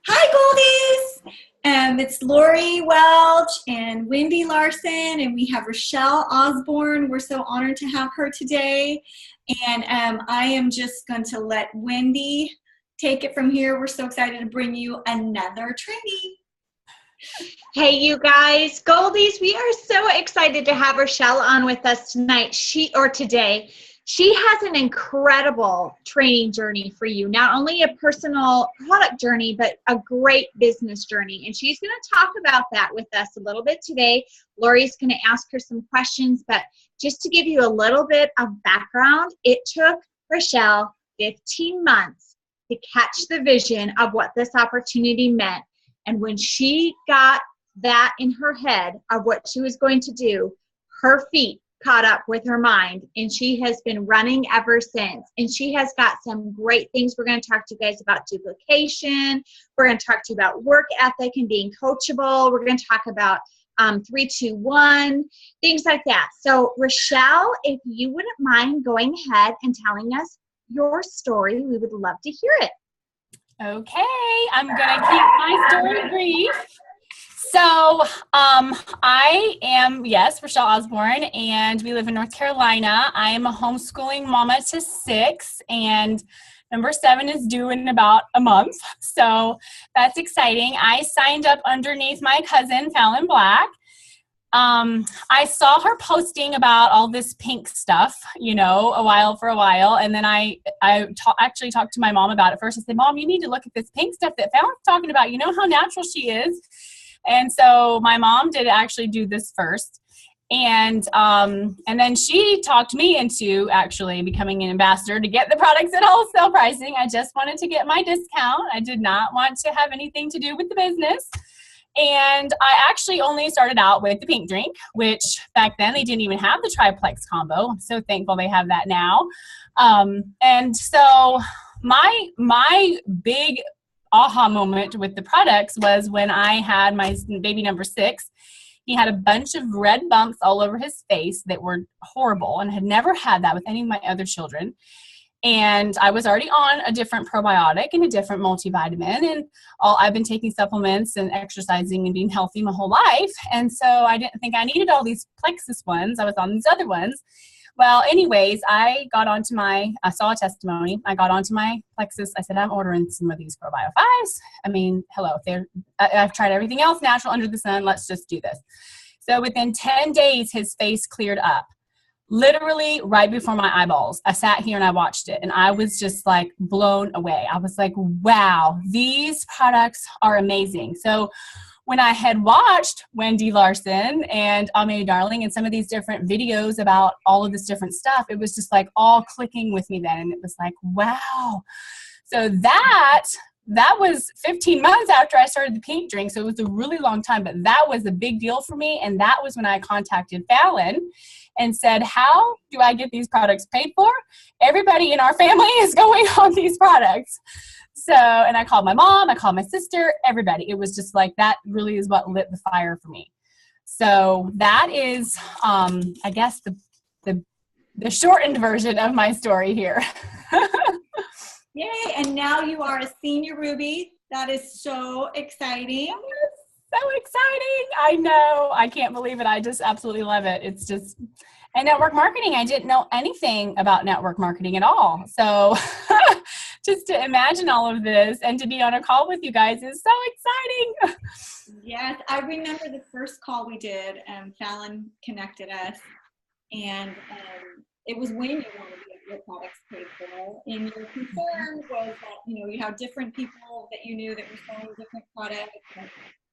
Hi, Goldies! It's Lori Welch and Wendy Larson, and we have Rochelle Osborne. We're so honored to have her today. And I am just going to let Wendy take it from here. We're so excited to bring you another trainee. Hey, you guys, Goldies, we are so excited to have Rochelle on with us today. She has an incredible training journey for you, not only a personal product journey, but a great business journey. And she's going to talk about that with us a little bit today. Lori's going to ask her some questions, but just to give you a little bit of background, it took Rochelle 15 months to catch the vision of what this opportunity meant. And when she got that in her head of what she was going to do, her feet caught up with her mind, and she has been running ever since. And she has got some great things. We're going to talk to you guys about duplication. We're going to talk to you about work ethic and being coachable. We're going to talk about 3-2-1, things like that. So Rochelle, if you wouldn't mind going ahead and telling us your story, we would love to hear it. Okay, I'm going to keep my story brief. So I am, yes, Rochelle Osborne, and we live in North Carolina. I am a homeschooling mama to 6, and number 7 is due in about a month. So that's exciting. I signed up underneath my cousin, Fallon Black. I saw her posting about all this pink stuff, for a while. And then I actually talked to my mom about it first. I said, Mom, you need to look at this pink stuff that Fallon's talking about. You know how natural she is. And so my mom did actually do this first. And then she talked me into actually becoming an ambassador to get the products at wholesale pricing. I just wanted to get my discount. I did not want to have anything to do with the business. And I actually only started out with the pink drink, which back then they didn't even have the triplex combo. I'm so thankful they have that now. And so my big aha moment with the products was when I had my baby number 6. He had a bunch of red bumps all over his face that were horrible, and had never had that with any of my other children. And I was already on a different probiotic and a different multivitamin, and I've been taking supplements and exercising and being healthy my whole life. And so I didn't think I needed all these Plexus ones. I was on these other ones. Well, anyways, I saw a testimony. I got onto my Plexus. I said, I'm ordering some of these Probio 5s. I mean, hello, I've tried everything else natural under the sun. Let's just do this. So within 10 days, his face cleared up. Literally right before my eyeballs. I sat here and I watched it, and I was just like blown away. I was like, wow, these products are amazing. So when I had watched Wendy Larson and Ame Darling and some of these different videos about all of this different stuff, it was just like all clicking with me then. And it was like, wow. So that was 15 months after I started the pink drink. So it was a really long time, but that was a big deal for me. And that was when I contacted Fallon and said, how do I get these products paid for? Everybody in our family is going on these products. So, and I called my mom, I called my sister, everybody. It was just like, that really is what lit the fire for me. So that is, I guess, the shortened version of my story here. Yay, and now you are a senior Ruby. That is so exciting. So exciting. I know. I can't believe it. I just absolutely love it. It's just, and network marketing, I didn't know anything about network marketing at all. So just to imagine all of this and to be on a call with you guys is so exciting. Yes, I remember the first call we did, Fallon connected us, and it was when you wanted to get your products paid for, and your concern was that, you have different people that you knew that were selling different products, and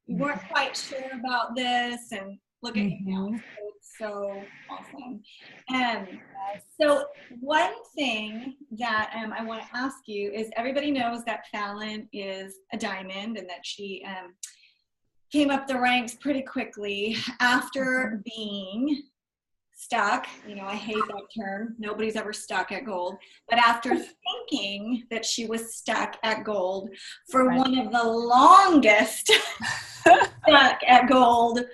you weren't quite sure about this, and look at you now. It's so awesome. So one thing that I want to ask you is, everybody knows that Fallon is a diamond and that she came up the ranks pretty quickly after being stuck. I hate that term. Nobody's ever stuck at gold. But after thinking that she was stuck at gold for one of the longest stuck at gold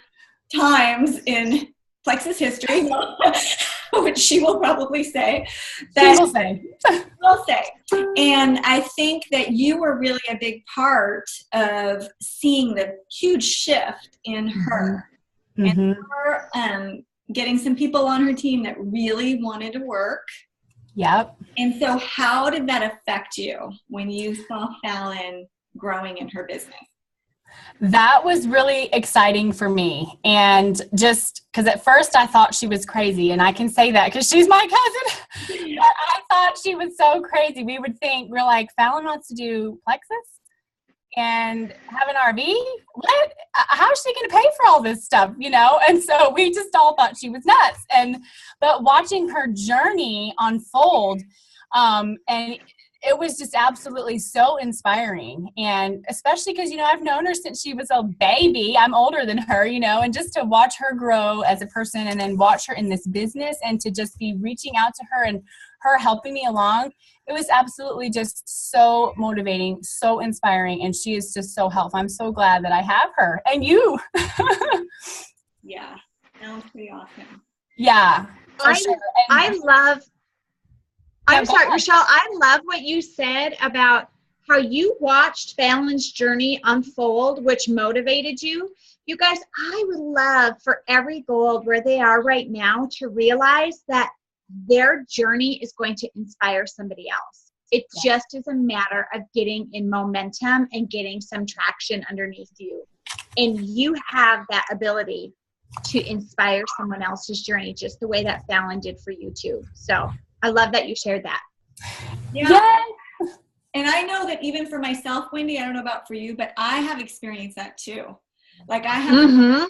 times in Plexus history, which she will probably say. She will say. Will say. And I think that you were really a big part of seeing the huge shift in her. And her getting some people on her team that really wanted to work. Yep. And so how did that affect you when you saw Fallon growing in her business? That was really exciting for me. And just because at first I thought she was crazy, and I can say that because she's my cousin. But I thought she was so crazy. We're like, Fallon wants to do Plexus and have an RV? What? How is she going to pay for all this stuff, And so we just all thought she was nuts. But watching her journey unfold, and it was just absolutely so inspiring. And especially because, I've known her since she was a baby. I'm older than her, and just to watch her grow as a person and then watch her in this business and to just be reaching out to her and her helping me along, it was absolutely just so motivating, so inspiring. And she is just so helpful. I'm so glad that I have her and you. Yeah, that was pretty awesome. Yeah. I'm sorry, Rochelle, I love what you said about how you watched Fallon's journey unfold, which motivated you. You guys, I would love for every Gold where they are right now to realize that their journey is going to inspire somebody else. It just is a matter of getting in momentum and getting some traction underneath you. And you have that ability to inspire someone else's journey just the way that Fallon did for you too. So I love that you shared that. Yeah. Yes. And I know that even for myself, Wendy, I don't know about for you, but I have experienced that too. Like I have,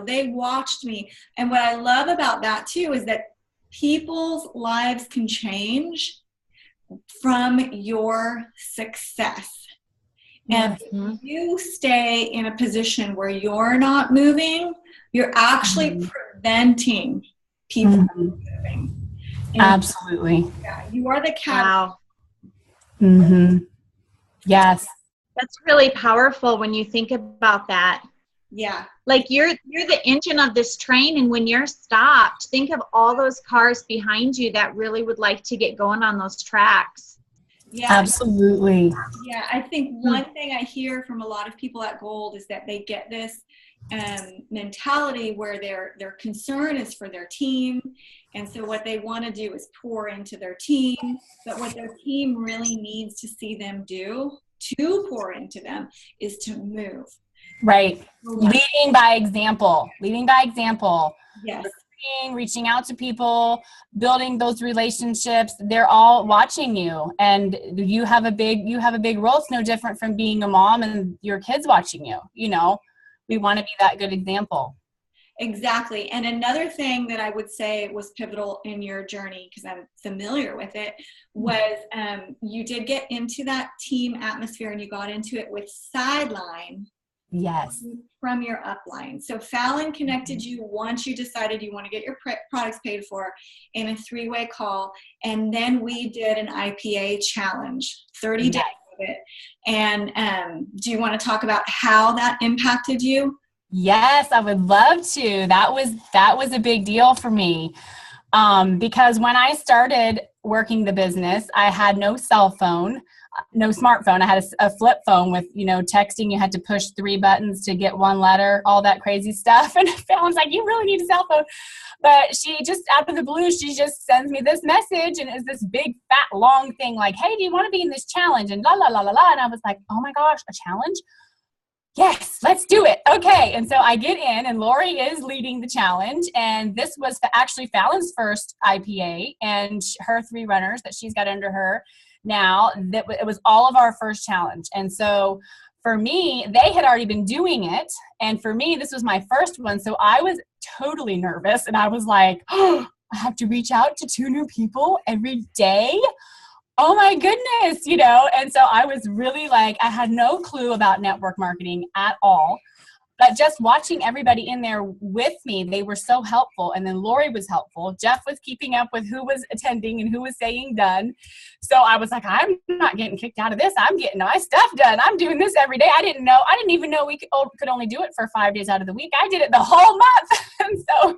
they watched me. And what I love about that too is that people's lives can change from your success. And if you stay in a position where you're not moving, you're actually preventing people from moving. And absolutely. Yeah, you are the catalyst. Wow. Yes. That's really powerful when you think about that. Yeah. Like you're the engine of this train, and when you're stopped, think of all those cars behind you that really would like to get going on those tracks. Yeah. Absolutely. Yeah, I think one thing I hear from a lot of people at Gold is that they get this mentality where their concern is for their team, and so what they want to do is pour into their team, but what their team really needs to see them do to pour into them is to move. Right. Leading by example. Yes. Reaching out to people, building those relationships. They're all watching you, and you have a big role. It's no different from being a mom and your kids watching you. We want to be that good example. Exactly. And another thing that I would say was pivotal in your journey, because I'm familiar with it, was you did get into that team atmosphere, and you got into it with Sideline. Yes. From your upline. So Fallon connected you once you decided you want to get your products paid for in a 3-way call. And then we did an IPA challenge, 30 days of it. And do you want to talk about how that impacted you? Yes, I would love to. That was a big deal for me. Because when I started working the business, I had no cell phone. No smartphone. I had a flip phone with, texting. You had to push 3 buttons to get 1 letter, all that crazy stuff. And Fallon's like, you really need a cell phone. But she just, out of the blue, she just sends me this message, and it's this big, fat, long thing like, hey, do you want to be in this challenge? And la, la, la, la, la. And I was like, oh my gosh, a challenge? Yes, let's do it. Okay. And so I get in, and Lori is leading the challenge. And this was actually Fallon's first IPA, and her 3 runners that she's got under her now. That it was all of our first challenge. And so for me, they had already been doing it. And for me, this was my first one. So I was totally nervous, and I was like, oh, I have to reach out to 2 new people every day. Oh my goodness, And so I was really like, I had no clue about network marketing at all. but just watching everybody in there with me, they were so helpful. And then Lori was helpful. Jeff was keeping up with who was attending and who was saying done. So I was like, I'm not getting kicked out of this. I'm getting my stuff done. I'm doing this every day. I didn't even know we could only do it for 5 days out of the week. I did it the whole month.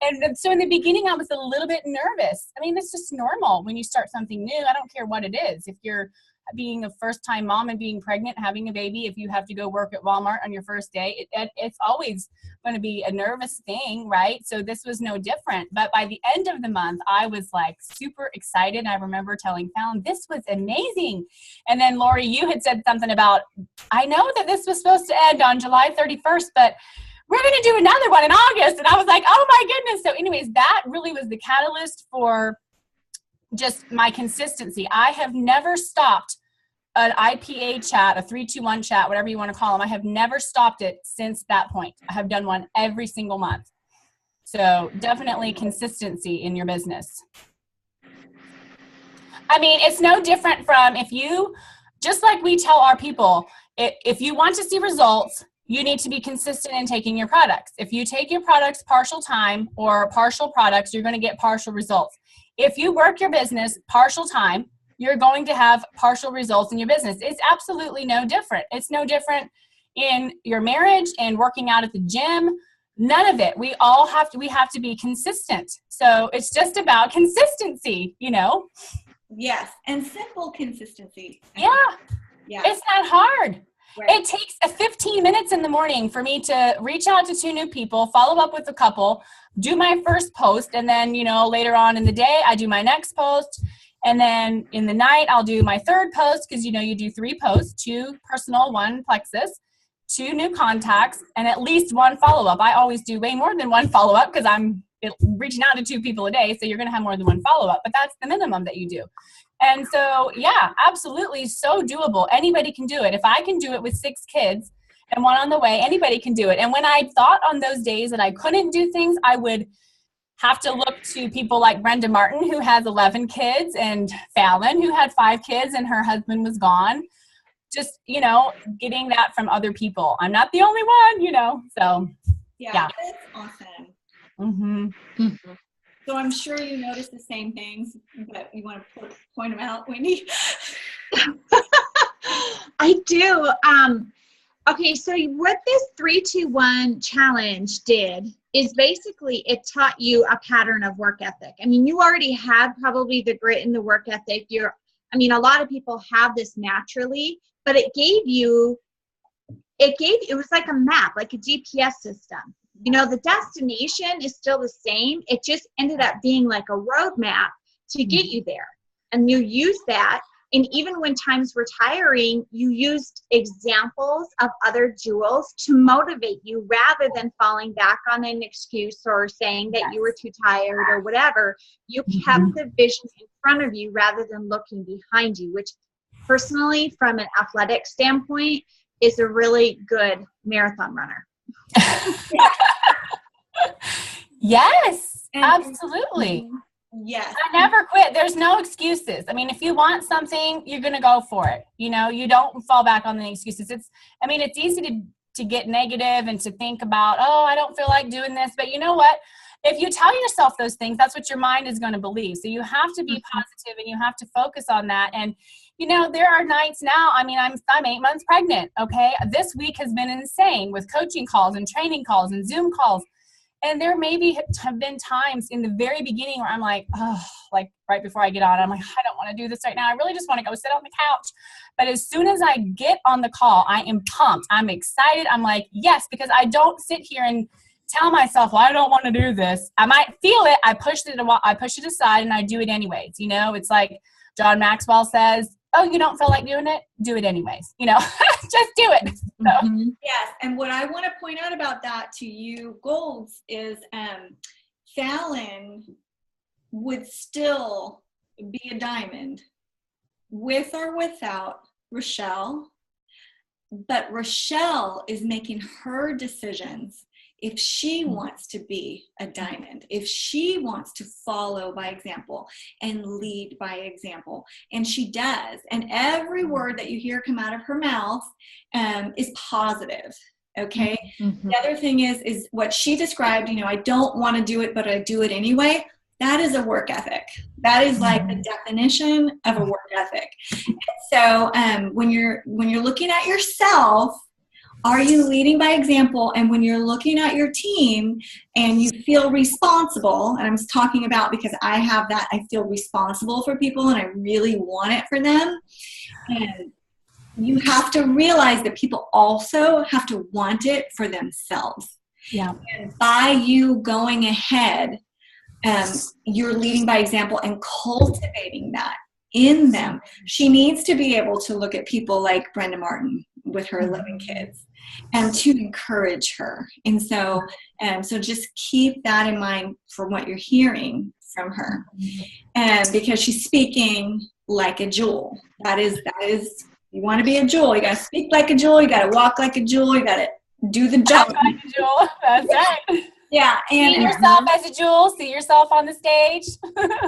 And so in the beginning, I was a little bit nervous. I mean, it's just normal when you start something new. I don't care what it is. If you're being a first-time mom and being pregnant, having a baby, if you have to go work at Walmart on your first day, it's always going to be a nervous thing, right? So this was no different. But by the end of the month, I was like super excited. I remember telling Fallon, this was amazing. And then Lori, you had said something about, I know that this was supposed to end on July 31st, but we're going to do another one in August. And I was like, oh my goodness. So anyways, that really was the catalyst for just my consistency. I have never stopped an IPA chat, a 321 chat, whatever you want to call them. I have never stopped it since that point. I have done one every single month. So definitely consistency in your business. I mean, it's no different from just like we tell our people, if you want to see results, you need to be consistent in taking your products. If you take your products partial time or partial products, you're going to get partial results. If you work your business partial time, you're going to have partial results in your business. It's absolutely no different. It's no different in your marriage and working out at the gym. None of it. We have to be consistent. So it's just about consistency, Yes. And simple consistency. Yeah. It's not hard. Right. It takes 15 minutes in the morning for me to reach out to 2 new people, follow up with a couple, do my first post, and then, later on in the day, I do my next post. And then in the night, I'll do my third post because, you do 3 posts, 2 personal, 1 plexus, 2 new contacts, and at least 1 follow-up. I always do way more than 1 follow-up because I'm reaching out to 2 people a day. So you're going to have more than 1 follow-up, but that's the minimum that you do. And so, yeah, absolutely so doable. Anybody can do it. If I can do it with 6 kids and 1 on the way, anybody can do it. And when I thought on those days that I couldn't do things, I would have to look to people like Brenda Martin, who has 11 kids, and Fallon, who had 5 kids and her husband was gone. Just, getting that from other people. I'm not the only one, so. Yeah. That's awesome. Mm-hmm. Mm-hmm. So I'm sure you notice the same things, but you want to point them out, Wendy? I do. Okay, so what this 3-2-1 challenge did is basically it taught you a pattern of work ethic. I mean, you already had probably the grit and the work ethic. A lot of people have this naturally, but it was like a map, like a GPS system. The destination is still the same. It just ended up being like a roadmap to get you there. And you use that. And even when times were tiring, you used examples of other jewels to motivate you rather than falling back on an excuse or saying that you were too tired or whatever. You kept the vision in front of you rather than looking behind you, which personally, from an athletic standpoint, is a really good marathon runner. Yes, absolutely. Yes. I never quit. There's no excuses. I mean, if you want something, you're going to go for it. You don't fall back on the excuses. It's easy to get negative and to think about, oh, I don't feel like doing this. But you know what? If you tell yourself those things, that's what your mind is going to believe. So you have to be positive and you have to focus on that. And, there are nights now, I'm 8 months pregnant. Okay. This week has been insane with coaching calls and training calls and Zoom calls. And there have been times in the very beginning where I'm like, oh, like right before I get on, I'm like, I don't want to do this right now. I really just want to go sit on the couch. But as soon as I get on the call, I am pumped. I'm excited. I'm like, yes, because I don't sit here and tell myself, well, I don't want to do this. I might feel it. I push it aside and I do it anyways. It's like John Maxwell says, oh, you don't feel like doing it? Do it anyways. Just do it. So. Yes. And what I want to point out about that to you, Golds, is Fallon would still be a diamond with or without Rochelle. But Rochelle is making her decisions if she wants to be a diamond, if she wants to follow by example and lead by example. And she does. And every word that you hear come out of her mouth is positive. Okay. Mm-hmm. The other thing is what she described, I don't want to do it, but I do it anyway. That is a work ethic. That is like the definition of a work ethic. So when you're looking at yourself, are you leading by example? And when you're looking at your team and you feel responsible, and I'm talking about because I have that, I feel responsible for people and I really want it for them. And you have to realize that people also have to want it for themselves. Yeah. And by you going ahead, you're leading by example and cultivating that in them. She needs to be able to look at people like Brenda Martin with her 11 kids and to encourage her. And so just keep that in mind for what you're hearing from her. And because she's speaking like a jewel. That is, you want to be a jewel. You got to speak like a jewel. You got to walk like a jewel. You got to do the job. Like a jewel. That's right. Yeah. And see yourself as a jewel. See yourself on the stage.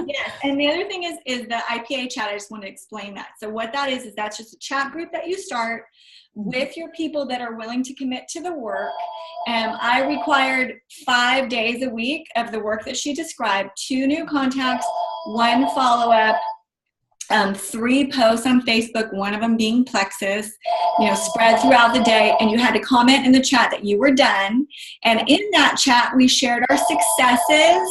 Yes. And the other thing is the IPA chat. I just want to explain that. So what that is that's just a chat group that you start with your people that are willing to commit to the work. I required 5 days a week of the work that she described, 2 new contacts, 1 follow-up, 3 posts on Facebook, one of them being Plexus, spread throughout the day. And you had to comment in the chat that you were done. And in that chat, we shared our successes.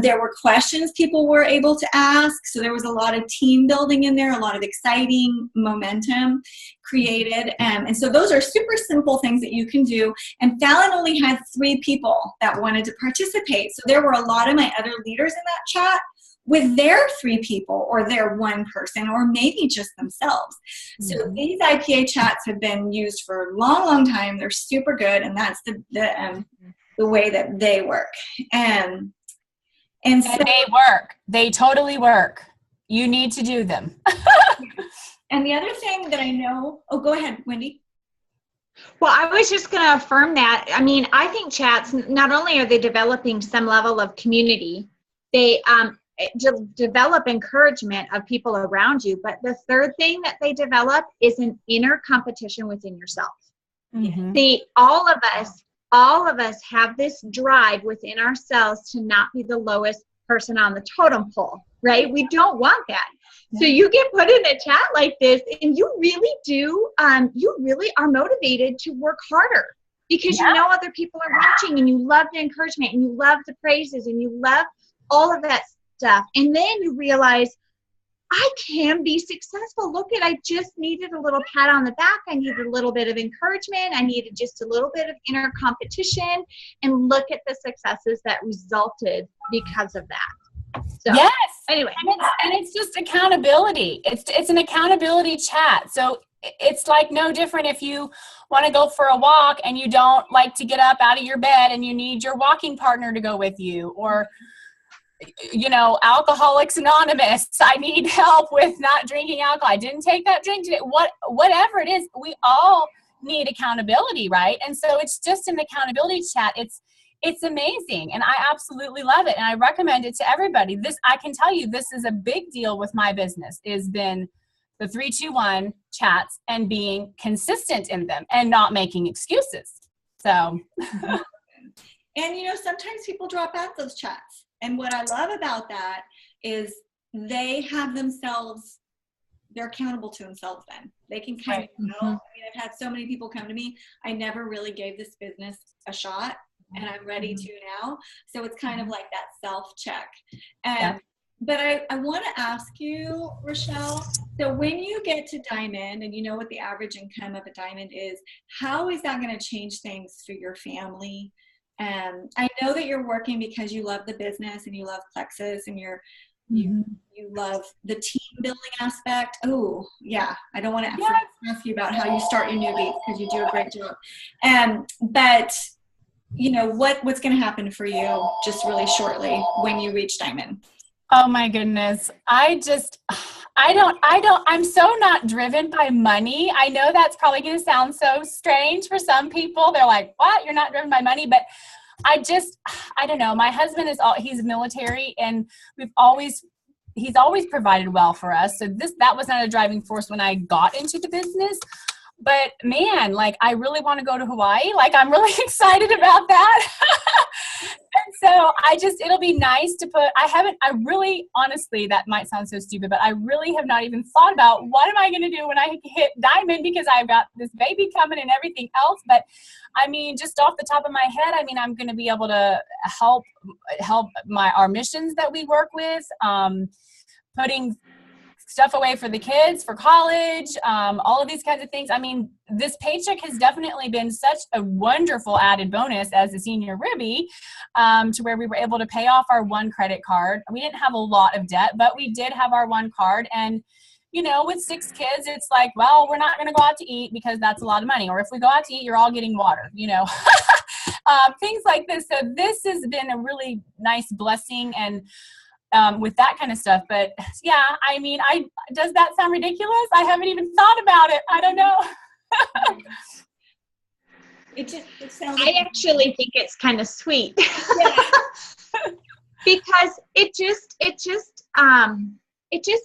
There were questions people were able to ask. So there was a lot of team building in there, a lot of exciting momentum created. And so those are super simple things that you can do. And Fallon only had 3 people that wanted to participate. So there were a lot of my other leaders in that chat with their 3 people or their 1 person or maybe just themselves. So these IPA chats have been used for a long, long time. They're super good, and that's the way that they work. And so they work. They totally work. You need to do them. And the other thing that I know, go ahead, Wendy. Well, I was just going to affirm that. I mean, I think chats, not only are they developing some level of community, they develop encouragement of people around you. But the third thing that they develop is an inner competition within yourself. Mm-hmm. See, all of us have this drive within ourselves to not be the lowest person on the totem pole, right? We don't want that. So you get put in a chat like this and you really do, you really are motivated to work harder because you know other people are watching and you love the encouragement and you love the praises and you love all of that stuff. And then you realize, I can be successful. Look I just needed a little pat on the back. I needed a little bit of encouragement. I needed just a little bit of inner competition, and look at the successes that resulted because of that. So, yes. Anyway. And it's just accountability. It's an accountability chat. So it's like no different if you want to go for a walk and you don't like to get up out of your bed and you need your walking partner to go with you, or Alcoholics Anonymous, I need help with not drinking alcohol. I didn't take that drink today. Whatever it is, we all need accountability, right? And so it's just an accountability chat. It's amazing. And I absolutely love it. And I recommend it to everybody. I can tell you, this is a big deal with my business, has been the 3-2-1 chats and being consistent in them and not making excuses. So. And sometimes people drop out those chats. And what I love about that is they have they're accountable to themselves then. They can kind of know. I mean, I've had so many people come to me, I never really gave this business a shot, and I'm ready to now. So it's kind of like that self-check. But I want to ask you, Rochelle, so when you get to Diamond and you know what the average income of a Diamond is, how is that going to change things for your family? I know that you're working because you love the business and you love Plexus and you love the team building aspect. Oh, yeah. I don't want to ask you about how you start your newbies because you do a great job. But what's going to happen for you just really shortly when you reach Diamond? Oh my goodness. I'm so not driven by money. I know that's probably going to sound so strange for some people. They're like, what? You're not driven by money? But I don't know. My husband he's military, and he's always provided well for us. So that was not a driving force when I got into the business. But man, like I really want to go to Hawaii. Like I'm really excited about that. And so it'll be nice to I really, honestly, that might sound so stupid, but I really have not even thought about what am I going to do when I hit diamond, because I've got this baby coming and everything else. But I mean, just off the top of my head, I mean, I'm going to be able to help our missions that we work with, putting stuff away for the kids for college, all of these kinds of things. I mean, this paycheck has definitely been such a wonderful added bonus as a senior Ruby, to where we were able to pay off our one credit card. We didn't have a lot of debt, but we did have our one card. And, you know, with 6 kids, it's like, well, we're not going to go out to eat because that's a lot of money. Or if we go out to eat, you're all getting water, you know, things like this. So this has been a really nice blessing, and with that kind of stuff. But yeah, I mean, does that sound ridiculous? I haven't even thought about it. I don't know. It sounds I actually think it's kind of sweet. Yeah. Because it just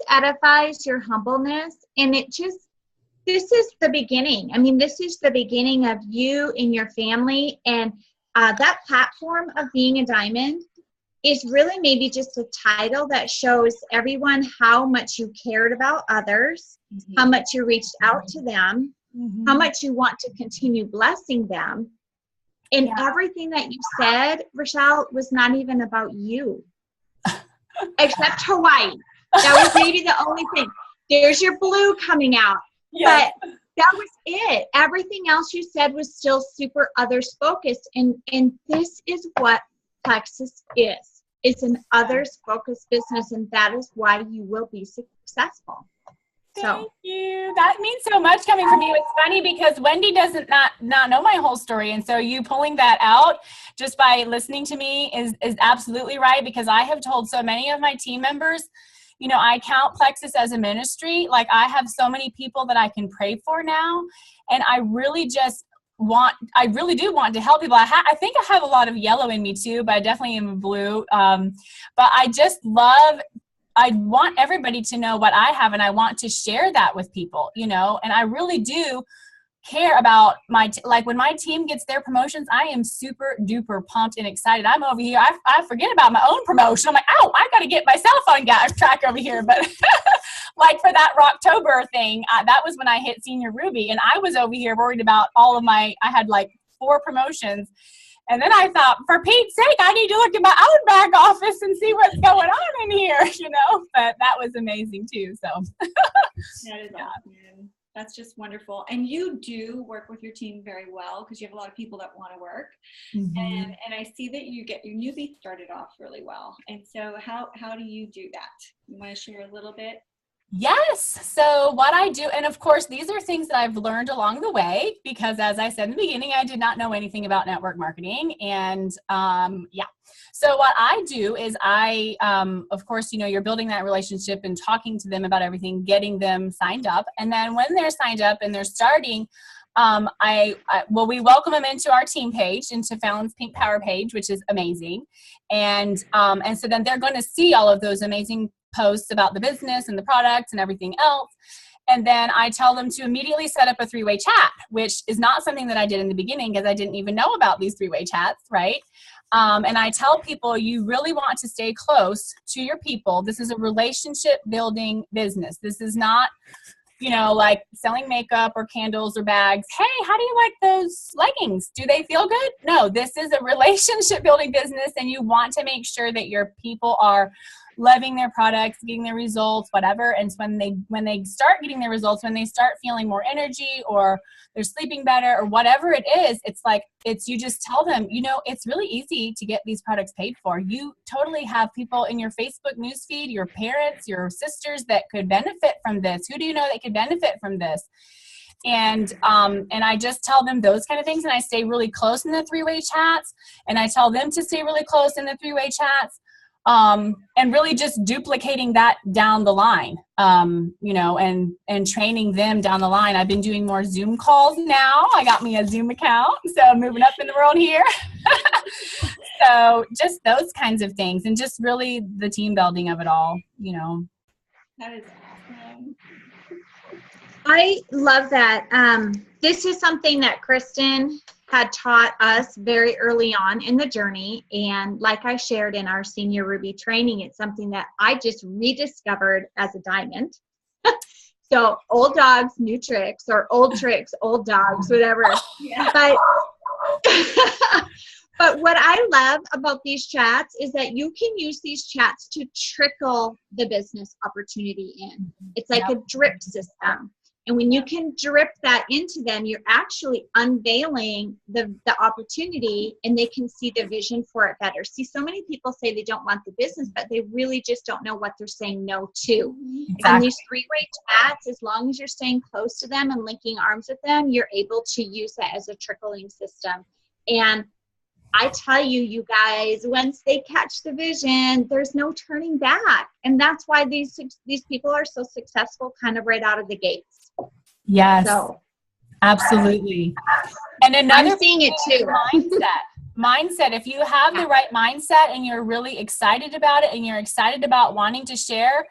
edifies your humbleness, and this is the beginning. I mean, this is the beginning of you and your family, and that platform of being a diamond is really maybe just a title that shows everyone how much you cared about others, mm-hmm. how much you reached out to them, mm-hmm. how much you want to continue blessing them. And everything that you said, Rochelle, was not even about you, except Hawaii. That was maybe the only thing. There's your blue coming out. Yes. But that was it. Everything else you said was still super others focused. And this is what Plexus is. It's an others focused business, and that is why you will be successful. Thank you. That means so much coming from you. It's funny because Wendy doesn't not know my whole story, and so you pulling that out just by listening to me is absolutely right, because I have told so many of my team members, you know, I count Plexus as a ministry. Like I have so many people that I can pray for now, and I really do want to help people. I think I have a lot of yellow in me too, but I definitely am a blue. But I want everybody to know what I have, and I want to share that with people, you know, and I really do care about like when my team gets their promotions, I am super duper pumped and excited. I'm over here. I forget about my own promotion. I'm like, oh, I got to get myself on track over here. But like for that Rocktober thing, that was when I hit senior Ruby, and I was over here worried about I had like 4 promotions. And then I thought, for Pete's sake, I need to look at my own back office and see what's going on in here, you know, but that was amazing too. So that is awesome. That's just wonderful. And you do work with your team very well, because you have a lot of people that want to work. Mm-hmm. And I see that you get your newbie started off really well. And so how do you do that? You want to share a little bit? Yes. So what I do, and of course, these are things that I've learned along the way, because as I said in the beginning, I did not know anything about network marketing. And so what I do is of course, you know, you're building that relationship and talking to them about everything, getting them signed up. And then when they're signed up and they're starting, we welcome them into our team page, into Fallon's Pink Power page, which is amazing. And so then they're going to see all of those amazing posts about the business and the products and everything else. And then I tell them to immediately set up a 3-way chat, which is not something that I did in the beginning, because I didn't even know about these 3-way chats, right? And I tell people, you really want to stay close to your people. This is a relationship building business. This is not, you know, like selling makeup or candles or bags. Hey, how do you like those leggings? Do they feel good? No, this is a relationship building business, and you want to make sure that your people are loving their products, getting their results, whatever. And so when they start getting their results, when they start feeling more energy, or they're sleeping better, or whatever it is, you just tell them, you know, it's really easy to get these products paid for. You totally have people in your Facebook newsfeed, your parents, your sisters that could benefit from this. Who do you know that could benefit from this? And I just tell them those kind of things, and I stay really close in the 3-way chats, and I tell them to stay really close in the 3-way chats. And really just duplicating that down the line, you know, and training them down the line. I've been doing more Zoom calls now. I got me a Zoom account, so I'm moving up in the world here. So just those kinds of things, and just really the team building of it all, you know. That is awesome. I love that. This is something that Kristen had taught us very early on in the journey. And like I shared in our Senior Ruby training, it's something that I just rediscovered as a diamond. So old dogs, new tricks, or old tricks, old dogs, whatever. Yeah. But what I love about these chats is that you can use these chats to trickle the business opportunity in. It's like a drip system. And when you can drip that into them, you're actually unveiling the opportunity, and they can see the vision for it better. See, so many people say they don't want the business, but they really just don't know what they're saying no to. Exactly. And these three-way chats, as long as you're staying close to them and linking arms with them, you're able to use that as a trickling system. And I tell you, you guys, once they catch the vision, there's no turning back. And that's why these people are so successful kind of right out of the gates. Yes, So, absolutely. And another I'm seeing it too. Mindset. If you have the right mindset and you're really excited about it and you're excited about wanting to share,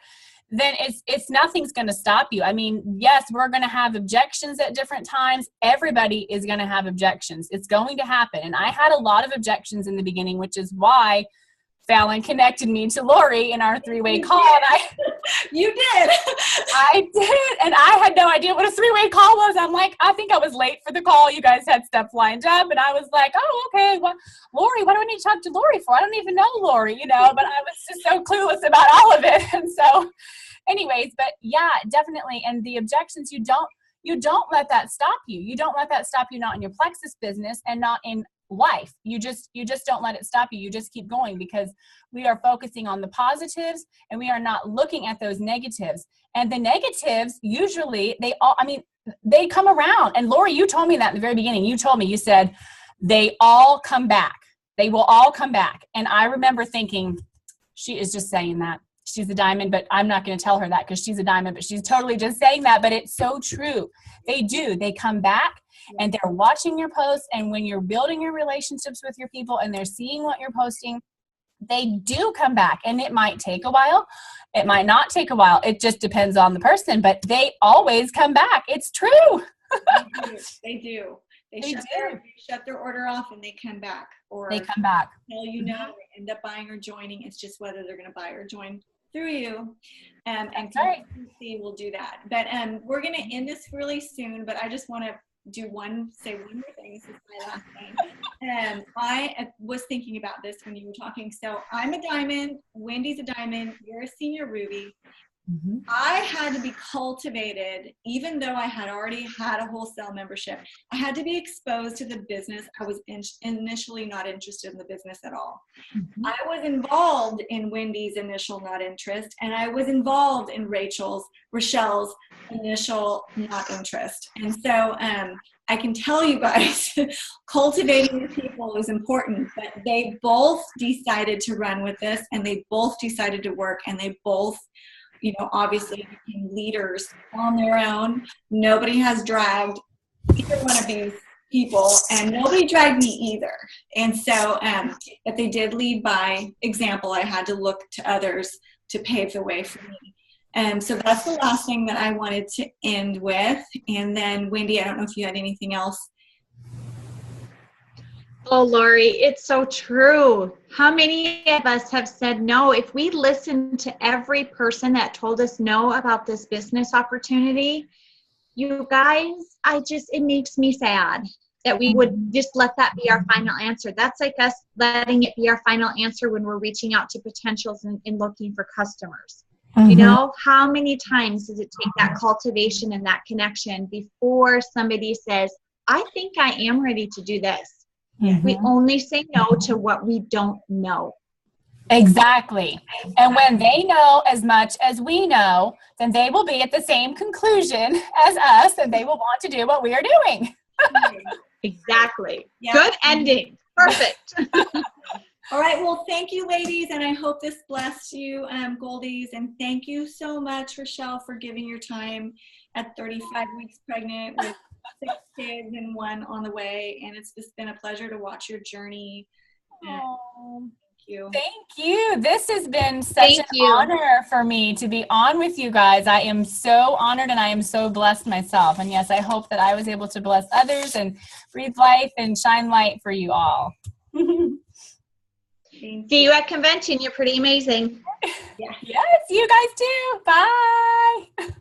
then it's nothing's going to stop you. I mean, yes, we're going to have objections at different times. Everybody is going to have objections. It's going to happen. And I had a lot of objections in the beginning, which is why Fallon connected me to Lori in our three-way call. And You did. I did. And I had no idea what a three-way call was. I'm like, I think I was late for the call. You guys had stuff lined up. And I was like, oh, okay. Well, Lori, what do I need to talk to Lori for? I don't even know Lori, but I was just so clueless about all of it. And so anyways, but yeah, definitely. And the objections, you don't let that stop you. You don't let that stop you, not in your plexus business and not in life. You just don't let it stop you. You just keep going, because we are focusing on the positives and we are not looking at those negatives. And the negatives, usually they come around. And Lori, you told me that in the very beginning. You said they all come back. They will all come back. And I remember thinking, she is just saying that. She's a diamond, but I'm not going to tell her that because she's a diamond, but she's totally just saying that. But it's so true. They do. They come back and they're watching your posts. And when you're building your relationships with your people and they're seeing what you're posting, they do come back. And it might take a while. It might not take a while. It just depends on the person, but they always come back. It's true. They do. They do. shut their order off and they come back. Or they come back. They end up buying or joining. It's just whether they're going to buy or join through you. And consistency will do that. But we're going to end this really soon, but I just want to say one more thing. This is my last thing. I was thinking about this when you were talking. So I'm a diamond. Wendy's a diamond. You're a senior ruby. Mm-hmm. I had to be cultivated, even though I had already had a wholesale membership. I had to be exposed to the business. I was initially not interested in the business at all. Mm-hmm. I was involved in Wendy's initial not interest, and I was involved in Rochelle's initial not interest. And so I can tell you guys, cultivating your people is important, but they both decided to run with this, and they both decided to work, and they both obviously became leaders on their own. Nobody has dragged either one of these people, and nobody dragged me either. And so, but they did lead by example. I had to look to others to pave the way for me. And so that's the last thing that I wanted to end with. And then Wendy, I don't know if you had anything else. Oh, Lori, it's so true. How many of us have said no? If we listened to every person that told us no about this business opportunity, you guys, it makes me sad that we would just let that be our final answer. That's like us letting it be our final answer when we're reaching out to potentials and looking for customers. Mm-hmm. How many times does it take that cultivation and that connection before somebody says, I think I am ready to do this? Mm-hmm. We only say no to what we don't know. Exactly. And when they know as much as we know, then they will be at the same conclusion as us, and they will want to do what we are doing. Exactly. Yeah. Good ending. Perfect. All right. Well, thank you, ladies. And I hope this blessed you, Goldies. And thank you so much, Rochelle, for giving your time at 35 weeks pregnant with 6 kids and 1 on the way. And it's just been a pleasure to watch your journey Oh, Thank you. thank you. This has been such Thank an you. honor for me to be on with you guys. I am so honored and I am so blessed myself. And yes, I hope that I was able to bless others and breathe life and shine light for you all. See you at convention. You're pretty amazing. Yeah. Yes, you guys too. Bye.